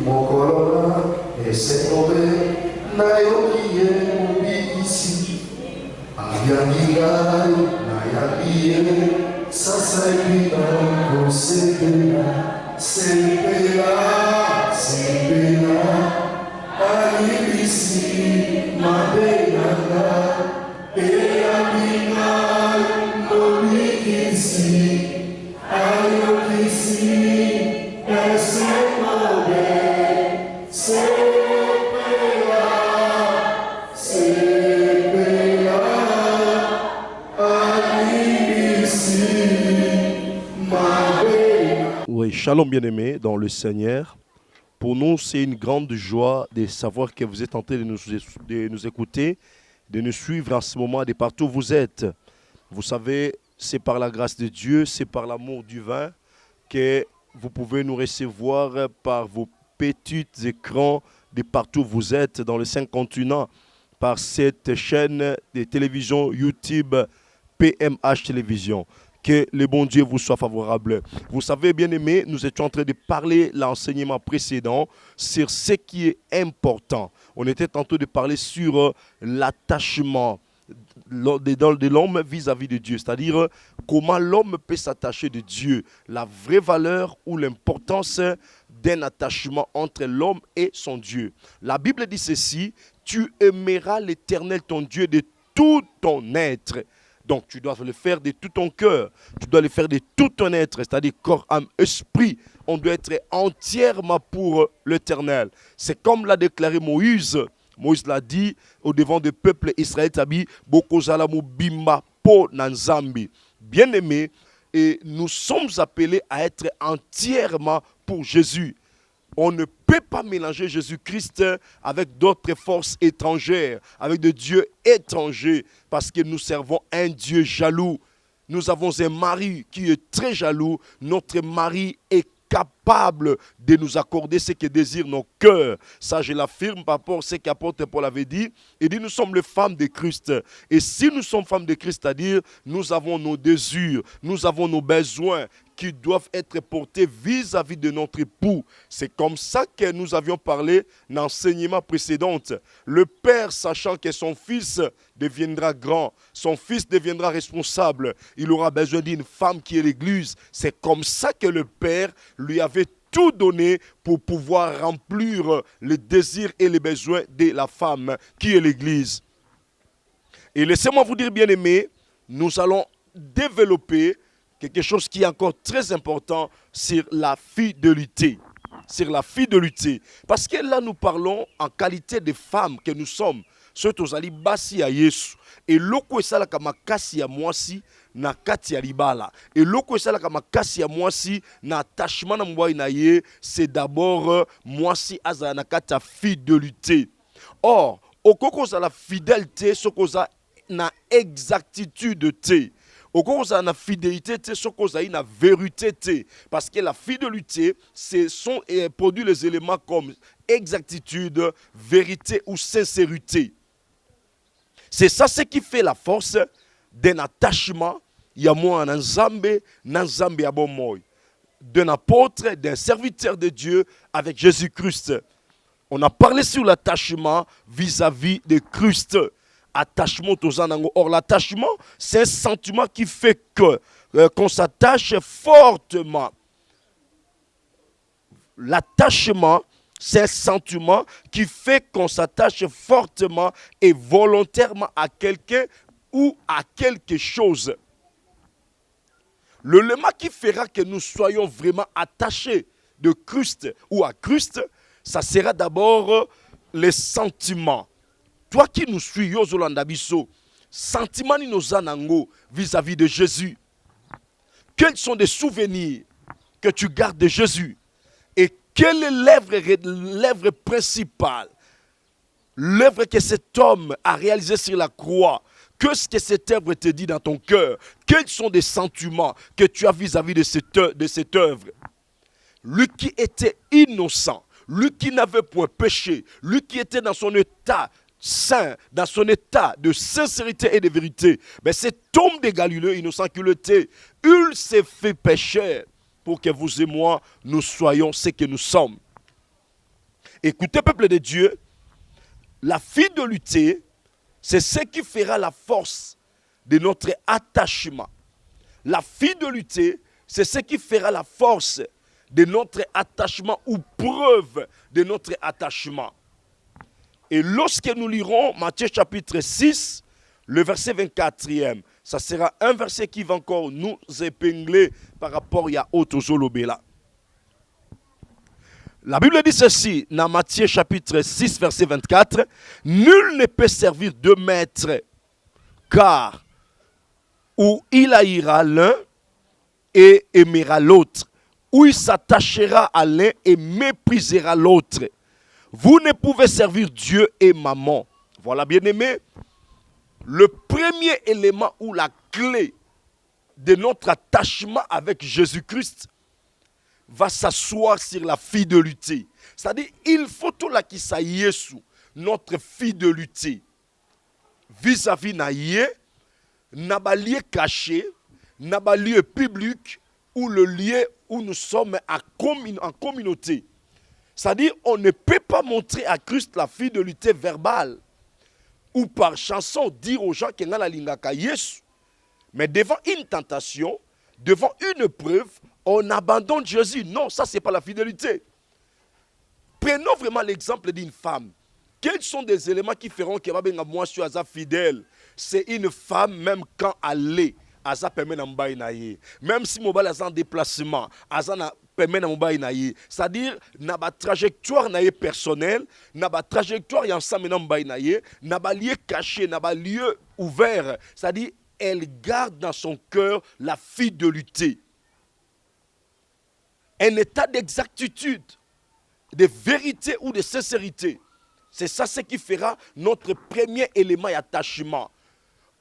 Mokolola, esengobe, nayokie mobi ici. Aviangirai, nayabie, sasa ipina, kosepela, sepela, sepela, alibisi, mabenanga, eyabina, mobi ici, ayokisi, esengobe, sepela, sepela, alibisi, mabenanga. Oui, shalom bien-aimés dans le Seigneur. Pour nous, c'est une grande joie de savoir que vous êtes en train de nous écouter, de nous suivre en ce moment de partout où vous êtes. Vous savez, c'est par la grâce de Dieu, c'est par l'amour divin que vous pouvez nous recevoir par vos petits écrans de partout où vous êtes dans les 5 continents, par cette chaîne de télévision YouTube PMH Télévision. Que le bon Dieu vous soit favorable. Vous savez, bien-aimés, nous étions en train de parler l'enseignement précédent sur ce qui est important. On était en train de parler sur l'attachement de l'homme vis-à-vis de Dieu, c'est-à-dire comment l'homme peut s'attacher de Dieu, la vraie valeur ou l'importance d'un attachement entre l'homme et son Dieu. La Bible dit ceci: tu aimeras l'Éternel ton Dieu de tout ton être. Donc tu dois le faire de tout ton cœur, tu dois le faire de tout ton être, c'est-à-dire corps, âme, esprit. On doit être entièrement pour l'Éternel. C'est comme l'a déclaré Moïse. Moïse l'a dit au devant du peuple israélite, Bokozala bimba po nanzambi. Bien-aimés, et nous sommes appelés à être entièrement pour Jésus. On ne peut pas mélanger Jésus-Christ avec d'autres forces étrangères, avec des dieux étrangers, parce que nous servons un Dieu jaloux. Nous avons un mari qui est très jaloux. Notre mari est capable de nous accorder ce que désirent nos cœurs. Ça, je l'affirme par rapport à ce qu'apôtre Paul avait dit. Il dit, nous sommes les femmes de Christ. Et si nous sommes femmes de Christ, c'est-à-dire, nous avons nos désirs, nous avons nos besoins qui doivent être portés vis-à-vis de notre époux. C'est comme ça que nous avions parlé dans l'enseignement précédent. Le père, sachant que son fils deviendra grand, son fils deviendra responsable, il aura besoin d'une femme qui est l'église. C'est comme ça que le père lui avait tout donné pour pouvoir remplir les désirs et les besoins de la femme qui est l'église. Et laissez-moi vous dire, bien-aimés, nous allons développer quelque chose qui est encore très important sur la fidélité. Sur la fidélité. Parce que là, nous parlons en qualité de femmes que nous sommes. Surtout aux alibasi à Yesu. Et loko esala kama kasi ya mwasi na kati ya libala. Et loko esala kama kasi ya mwasi na attachement na mwa na ye, c'est d'abord mwasi azala na kati ya fidélité. Or, okoko za la fidélité, sokoza na exactitude te. Au cause de la fidélité, c'est la vérité. Parce que la fidélité, produit les éléments comme exactitude, vérité ou sincérité. C'est ça ce qui fait la force d'un attachement. Il y a moi un Nzambe à bon moi. D'un apôtre, d'un serviteur de Dieu avec Jésus-Christ. On a parlé sur l'attachement vis-à-vis de Christ. Attachement aux anangos. Or, l'attachement, c'est un sentiment qui fait que qu'on s'attache fortement. L'attachement, c'est un sentiment qui fait qu'on s'attache fortement et volontairement à quelqu'un ou à quelque chose. L'élément qui fera que nous soyons vraiment attachés de Christ ou à Christ, ça sera d'abord les sentiments. Toi qui nous suis, Yozolanda Bisso, sentiments ni nos anango vis-à-vis de Jésus. Quels sont les souvenirs que tu gardes de Jésus? Et quelle est l'œuvre principale? L'œuvre que cet homme a réalisée sur la croix. Qu'est-ce que cette œuvre te dit dans ton cœur? Quels sont les sentiments que tu as vis-à-vis de cette œuvre? Lui qui était innocent, lui qui n'avait point péché, lui qui était dans son état saint, dans son état de sincérité et de vérité, mais cet homme de Galilée, innocent qu'il était, il s'est fait pécher pour que vous et moi, nous soyons ce que nous sommes. Écoutez, peuple de Dieu, la fidélité, c'est ce qui fera la force de notre attachement. La fidélité, c'est ce qui fera la force de notre attachement ou preuve de notre attachement. Et lorsque nous lirons Matthieu chapitre 6, le verset 24e, ça sera un verset qui va encore nous épingler par rapport à Auto Zolobela. La Bible dit ceci, dans Matthieu chapitre 6, verset 24, « Nul ne peut servir deux maîtres, car ou il haïra l'un et aimera l'autre, ou il s'attachera à l'un et méprisera l'autre. Vous ne pouvez servir Dieu et maman. » Voilà, bien-aimé, le premier élément ou la clé de notre attachement avec Jésus-Christ va s'asseoir sur la fidélité. C'est-à-dire, il faut tout là qui s'aille sous notre fidélité vis-à-vis naïe, n'a pas lieu caché, n'a pas lieu public ou le lieu où nous sommes en communauté. C'est-à-dire, on ne peut pas montrer à Christ la fidélité verbale ou par chanson dire aux gens qu'il y a la lingaka Yesu. Mais devant une tentation, devant une preuve, on abandonne Jésus. Non, ça, ce n'est pas la fidélité. Prenons vraiment l'exemple d'une femme. Quels sont des éléments qui feront que moi je suis fidèle? C'est une femme, même quand elle est, même si mobile est en déplacement, c'est-à-dire na ba trajectoire na personnelle, na ba trajectoire ensemble na mbaïnaye, na ba lieu caché, na ba lieu ouvert, c'est-à-dire elle garde dans son cœur la fidélité. Un état d'exactitude, de vérité ou de sincérité. C'est ça ce qui fera notre premier élément d'attachement.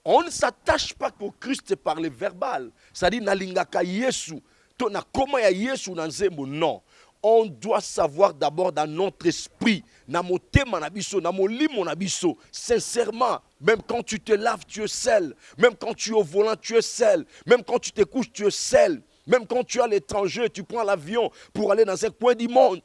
On ne s'attache pas au Christ par le verbal. C'est-à-dire, nalingaka Yesu, tona koma ya Yesu na nzembo. Non. On doit savoir d'abord dans notre esprit, na motema na biso, na molimo na biso, sincèrement, même quand tu te laves, tu es seul. Même quand tu es au volant, tu es seul. Même quand tu te couches, tu es seul. Même quand tu es à l'étranger, tu prends l'avion pour aller dans un coin du monde.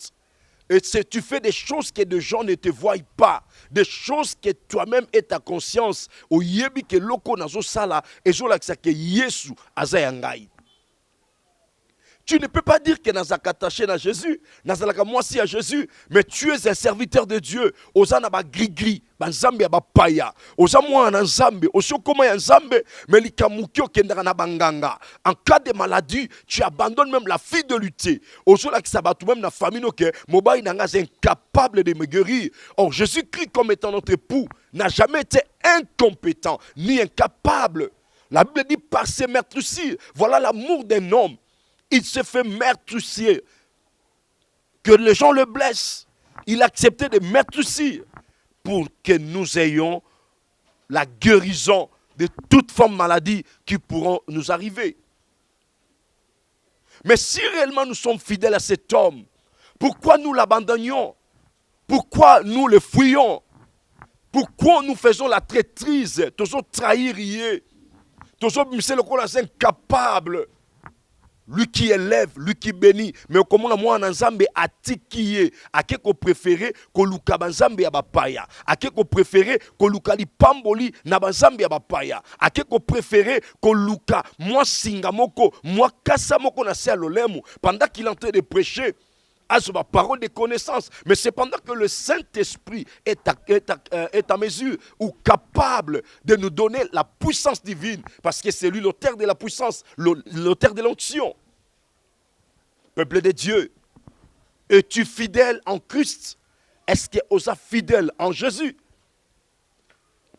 Et tu fais des choses que des gens ne te voient pas. Des choses que toi-même et ta conscience. Au yebi ke loko nazo sala. Et zo la que Yesu azayangai. Tu ne peux pas dire que nazaka attaché à Jésus, nazalaka moi si à Jésus, mais tu es un serviteur de Dieu. Ozana ba gris-gris, ba nzambe ba paya. Oza moi na nzambe, osio koma ya nzambe, mais likamukyo kendaka na banganga. En cas de maladie, tu abandonnes même la fidélité. Ozo la kisabatu même na famille que mobai nanga est incapable de me guérir. Or Jésus-Christ comme étant notre époux n'a jamais été incompétent ni incapable. La Bible dit par ses meurtrissures, voilà l'amour d'un homme. Il se fait meurtricier. Que les gens le blessent. Il a accepté de meurtricier pour que nous ayons la guérison de toute forme de maladie qui pourront nous arriver. Mais si réellement nous sommes fidèles à cet homme, pourquoi nous l'abandonnions? Pourquoi nous le fuyons? Pourquoi nous faisons la traîtrise? Toujours trahir, toujours c'est le qu'on est incapable. Lui qui élève, lui qui bénit. Mais comment moi en Nzambe atikiye, a quelque préféré que luka banzambe ya bapaya, a quelque préféré que luka li pamboli na banzambe ya bapaya, a quelque préféré que luka moi singa moko, moi kasa moko na se lolemu pendant qu'il est en train de prêcher. À sa parole de connaissance, mais cependant que le Saint-Esprit est à mesure ou capable de nous donner la puissance divine, parce que c'est lui l'auteur de la puissance, l'auteur de l'onction. Peuple de Dieu, es-tu fidèle en Christ? Est-ce que tu es fidèle en Jésus?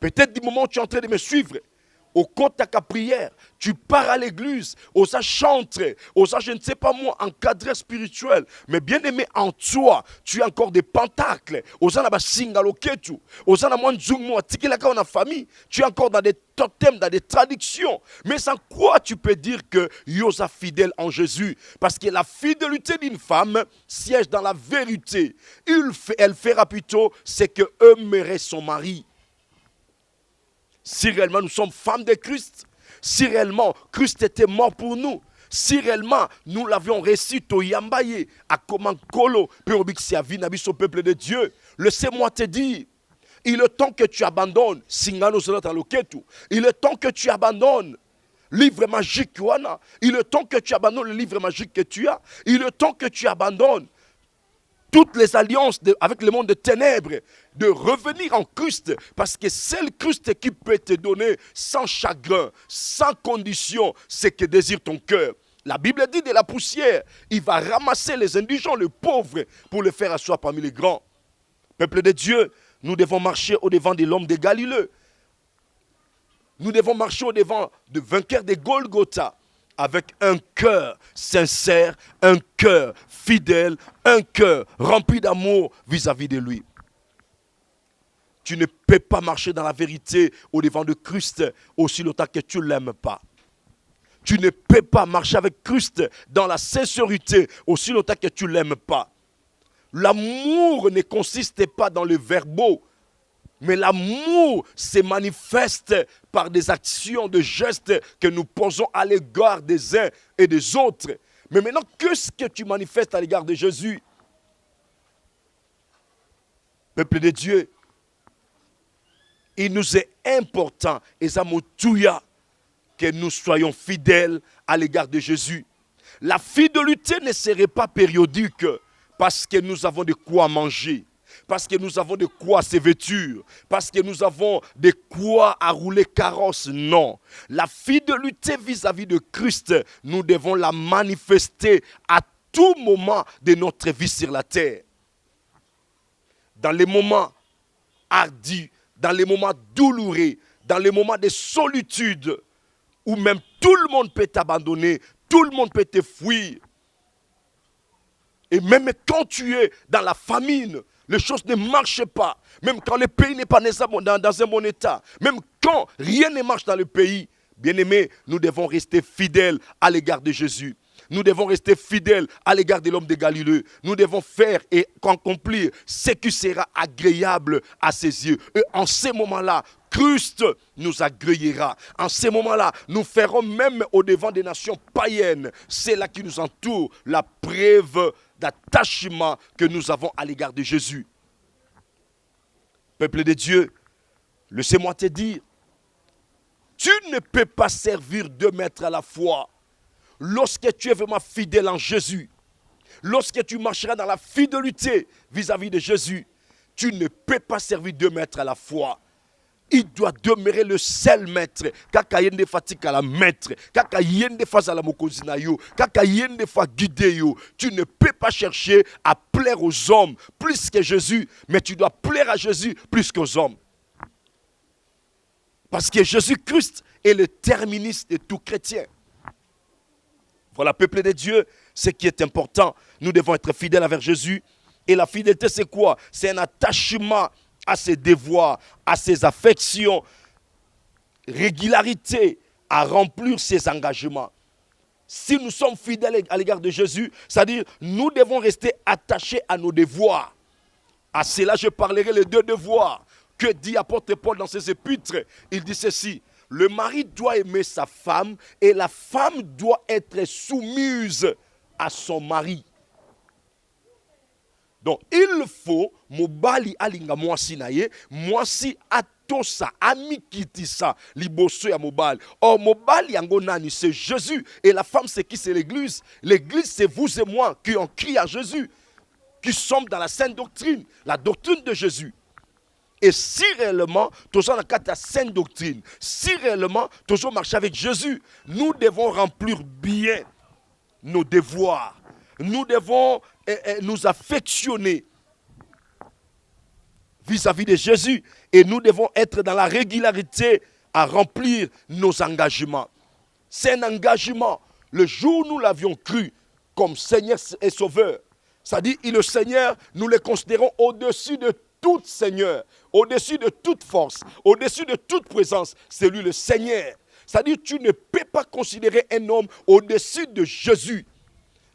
Peut-être du moment où tu es en train de me suivre, au compte de ta prière, tu pars à l'église, osa chante, osa je ne sais pas moi, encadré spirituel, mais bien aimé en toi, tu as encore des pentacles, osa na ba singaloketu, osa na mwan zungmo atikilaka na famille, tu es encore dans des totems, dans des traductions, mais sans quoi tu peux dire que yosa fidèle en Jésus, parce que la fidélité d'une femme siège dans la vérité, elle fera plutôt ce que aimerait son mari. Si réellement nous sommes femmes de Christ, si réellement Christ était mort pour nous, Si réellement nous l'avions réussi, Toyambaye, à comment Kolo, Péobixia, Vinabiso, peuple de Dieu, laissez-moi te dire, il est temps que tu abandonnes, Singano Zonata Loketu, il est temps que tu abandonnes. Livre magique, Wana. Il est temps que tu abandonnes le livre magique que tu as. Il est temps que tu abandonnes toutes les alliances avec le monde de ténèbres, de revenir en Christ, parce que c'est le Christ qui peut te donner sans chagrin, sans condition, ce que désire ton cœur. La Bible dit de la poussière, il va ramasser les indigents, les pauvres, pour les faire asseoir parmi les grands. Peuple de Dieu, nous devons marcher au-devant de l'homme de Galilée. Nous devons marcher au-devant de vainqueurs de Golgotha avec un cœur sincère, un cœur fidèle, un cœur rempli d'amour vis-à-vis de lui. Tu ne peux pas marcher dans la vérité au-devant de Christ aussi longtemps que tu ne l'aimes pas. Tu ne peux pas marcher avec Christ dans la sincérité aussi longtemps que tu ne l'aimes pas. L'amour ne consiste pas dans le verbaux, mais l'amour se manifeste par des actions, des gestes que nous posons à l'égard des uns et des autres. Mais maintenant, qu'est-ce que tu manifestes à l'égard de Jésus? Peuple de Dieu, il nous est important, et ça m'outouilla, que nous soyons fidèles à l'égard de Jésus. La fidélité ne serait pas périodique parce que nous avons de quoi manger. Parce que nous avons de quoi se vêtir, parce que nous avons de quoi à rouler carrosse. Non. La fidélité vis-à-vis de Christ, nous devons la manifester à tout moment de notre vie sur la terre. Dans les moments hardis, dans les moments douloureux, dans les moments de solitude, où même tout le monde peut t'abandonner, tout le monde peut te fuir. Et même quand tu es dans la famine, les choses ne marchent pas. Même quand le pays n'est pas dans un bon état. Même quand rien ne marche dans le pays. Bien-aimés, nous devons rester fidèles à l'égard de Jésus. Nous devons rester fidèles à l'égard de l'homme de Galilée. Nous devons faire et accomplir ce qui sera agréable à ses yeux. Et en ce moment-là, Christ nous agréera. En ce moment-là, nous ferons même au-devant des nations païennes, c'est là qui nous entoure, la preuve d'attachement que nous avons à l'égard de Jésus. Peuple de Dieu, laissez-moi te dire, tu ne peux pas servir deux maîtres à la fois. Lorsque tu es vraiment fidèle en Jésus, lorsque tu marcheras dans la fidélité vis-à-vis de Jésus, tu ne peux pas servir deux maîtres à la fois. Il doit demeurer le seul maître. Kaka yende fatika la maître. Kaka yende face à la mokozina yo. Kaka yende fa guider yo. Tu ne peux pas chercher à plaire aux hommes plus que Jésus, mais tu dois plaire à Jésus plus qu'aux hommes. Parce que Jésus-Christ est le terminus de tout chrétien. Voilà, peuple de Dieu, ce qui est important. Nous devons être fidèles envers Jésus. Et la fidélité, c'est quoi? C'est un attachement à ses devoirs, à ses affections, régularité à remplir ses engagements. Si nous sommes fidèles à l'égard de Jésus, c'est-à-dire nous devons rester attachés à nos devoirs. À cela, je parlerai les deux devoirs. Que dit l'apôtre Paul dans ses épîtres? Il dit ceci: le mari doit aimer sa femme et la femme doit être soumise à son mari. Donc, il faut, mobali alinga mwasi na ye, mwasi atosa, amikitisa, liboso ya mobali. Or, mobali yango nani, c'est Jésus. Et la femme, c'est qui? C'est l'église. L'église, c'est vous et moi qui ont crié à Jésus, qui sommes dans la sainte doctrine, la doctrine de Jésus. Et si réellement, tous dans la sainte doctrine, si réellement, tous marcher avec Jésus, nous devons remplir bien nos devoirs. Nous devons nous affectionner vis-à-vis de Jésus et nous devons être dans la régularité à remplir nos engagements. C'est un engagement. Le jour où nous l'avions cru comme Seigneur et Sauveur, c'est-à-dire le Seigneur, nous le considérons au-dessus de tout Seigneur, au-dessus de toute force, au-dessus de toute présence. C'est lui le Seigneur. C'est-à-dire tu ne peux pas considérer un homme au-dessus de Jésus.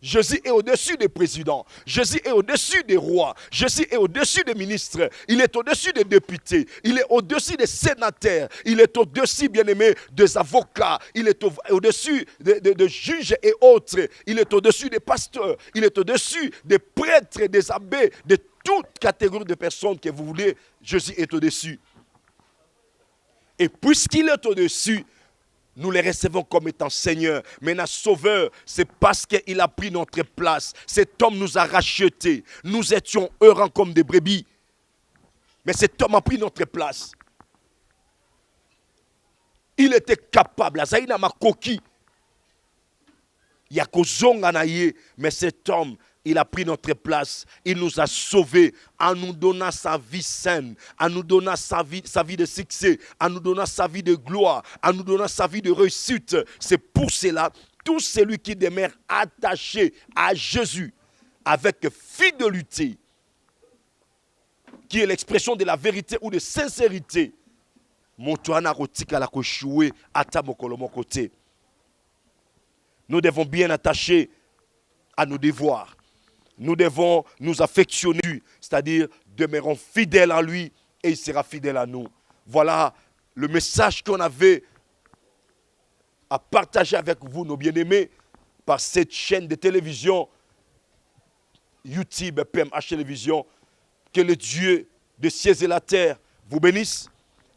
Jésus est au-dessus des présidents. Jésus est au-dessus des rois. Jésus est au-dessus des ministres. Il est au-dessus des députés. Il est au-dessus des sénateurs. Il est au-dessus, bien-aimé, des avocats. Il est au-dessus de juges et autres. Il est au-dessus des pasteurs. Il est au-dessus des prêtres, des abbés, de toute catégorie de personnes que vous voulez. Jésus est au-dessus. Et puisqu'il est au-dessus, nous les recevons comme étant Seigneur. Maintenant, Sauveur, c'est parce qu'il a pris notre place. Cet homme nous a rachetés. Nous étions errants comme des brebis. Mais cet homme a pris notre place. Il était capable. Azaïna ma coquille. Il y a kozonga na ye, mais cet homme, il a pris notre place. Il nous a sauvés en nous donnant sa vie saine, en nous donnant sa vie de succès, en nous donnant sa vie de gloire, en nous donnant sa vie de réussite. C'est pour cela, tout celui qui demeure attaché à Jésus avec fidélité, qui est l'expression de la vérité ou de sincérité, motoana rotika la koshoué ata mokolo mokote. Nous devons bien attacher à nos devoirs. Nous devons nous affectionner, c'est-à-dire demeurons fidèles à lui et il sera fidèle à nous. Voilà le message qu'on avait à partager avec vous, nos bien-aimés, par cette chaîne de télévision, YouTube, PMH Télévision. Que le Dieu des cieux et la terre vous bénisse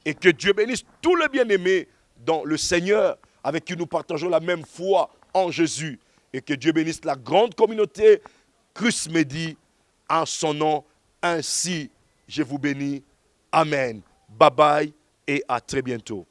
et que Dieu bénisse tous les bien-aimés dans le Seigneur avec qui nous partageons la même foi en Jésus. Et que Dieu bénisse la grande communauté Christ Medi en son nom. Ainsi, je vous bénis. Amen. Bye bye et à très bientôt.